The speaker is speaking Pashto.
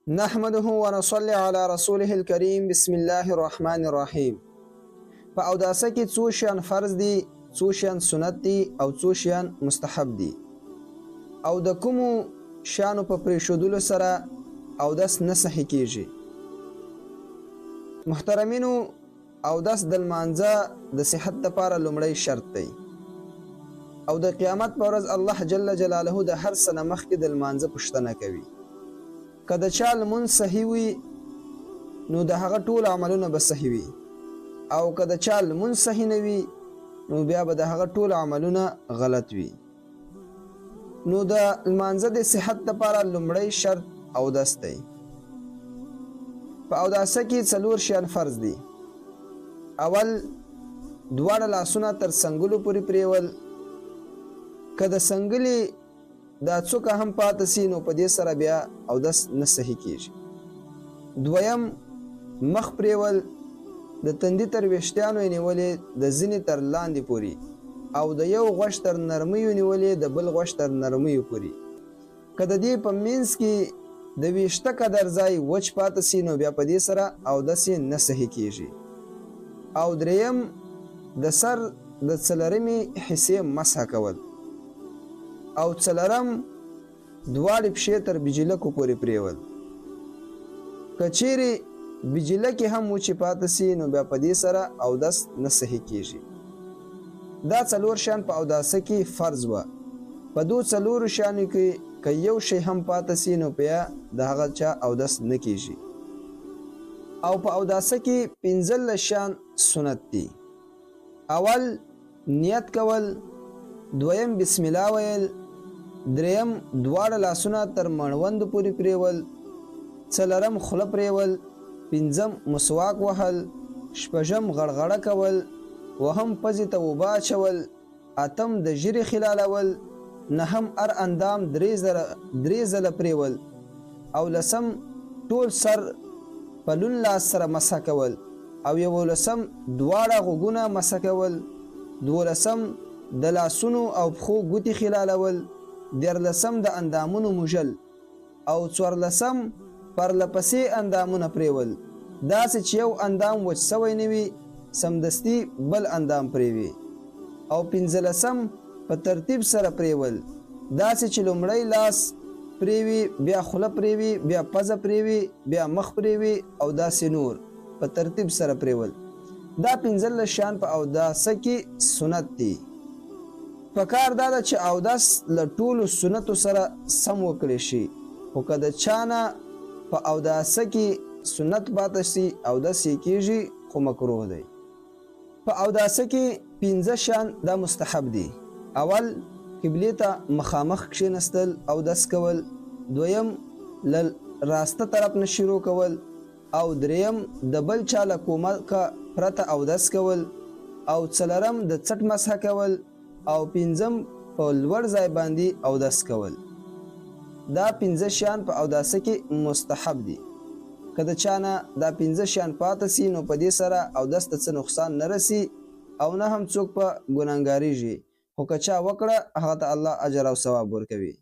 نحمده ونصلي على رسوله الكريم. بسم الله الرحمن الرحیم. په اوداسه کې څو شیان فرض دي، څو شیان سنت دي او څو شیان مستحب دي، او د کومو شیانو په پرېښودلو سره اودس نه صحیح کیږي. محترمینو، اودس د لمانځه د صحت لپاره لومړی شرط دی، او د قیامت په ورځ الله جل جلاله د هر څه نه مخکې د لمانځه پوښتنه کوي. که د چا لمونځ صحیح وي نو د هغه ټول عملونه به صحیح وي، او که د چا لمونځ صحیح نه وي نو بیا به د هغه ټول عملونه غلط وي. نو د لمانځه د صحت لپاره لومړی شرط اودس دی. په اوداسه کې څلور شیان فرض دي. اول، دواړه لاسونه تر څنګلو پورې پریول. که د څنګلې دا څوکه هم پاتې سي نو په دې سره بیا اودس نه صحیح کیږي. دویم، مخ پریول، د تندي تر ویښتانو یې نیولې د ځینې تر لاندې پورې، او د یو غوږ تر نرمیو نیولې د بل غوږ تر نرمیو پورې. که د دې په منځ کې د ویښته قدر ځای وچ پاتې سي نو بیا په دې سره اودس یې نه صحیح کیږي. او دریم، د سر د څلرمې حصې مسح کول. او څلرم، دواړې پښې تر بجلکو پورې پریول. که چیرې بجلکې هم وچې پاتې سي نو بیا په دې سره اودس نه صحیح کیږي. دا څلور شیان په اوداسه کې فرض وه. په دو څلورو شیانو کې که یو شی هم پاتې سي نو بیا د هغه چا اودس نه کیږي. او په اوداسه کې 15 شیان سنت دي. اول، نیت کول. دویم، بسم الله ویل. دریم، دواړه لاسونه تر مړوندو پورې پریول. څلرم، خوله پریول. پنځم، مسواک وهل. شپږم، غړغړه کول. وهم، پزې ته اوبه اچول. اتم، د ژیرې خلالول. نهم، هر اندام درې ځله پریول. او لسم، ټول سر په لون لاس سره مسح کول. او 11، دواړه غوږونه مسح کول. 12، د لاسونو او پښو ګوتې خلالول. 14، د اندامونو موژل. او 14، پرلپسې اندامونه پریول. داسې چې یو اندام وچ سوی نه وي سمدستي بل اندام پریوي. او 15، په ترتیب سره پریول. داسې چې لومړی لاس پریوي، بیا خوله پریوي، بیا پزه پریوي، بیا مخ پریوي، او داسې نور په ترتیب سره پریول. دا 15 شیان په اوداسه کې سنت دي. پکار دا ده چې اودس له ټولو سنتو سره سم وکړی شي. خو که د چا نه په اوداسه کې سنت پاتې سي اودس یې کیږي، خو مکروه دی. په اوداسه کې 15 شیان دا مستحب دي. اول، قبلې ته مخامخ کښېنستل اودس کول. دویم، له راسته طرف نه شروع کول. او دریم، د بل چا له کومکه پرته اودس کول. او څلرم، د څټ مسح کول. او پنځم، په لوړ ځای باندې اودس کول. دا 15 شیان په اوداسه کې مستحب دي. که د چا نه دا 15 شیان پاتې سي نو په دې سره اودس ته څه نقصان نه رسي، او نه هم څوک په ګناهګاریږي. خو که چا وکړه هغه ته الله اجر او ثواب ورکوي.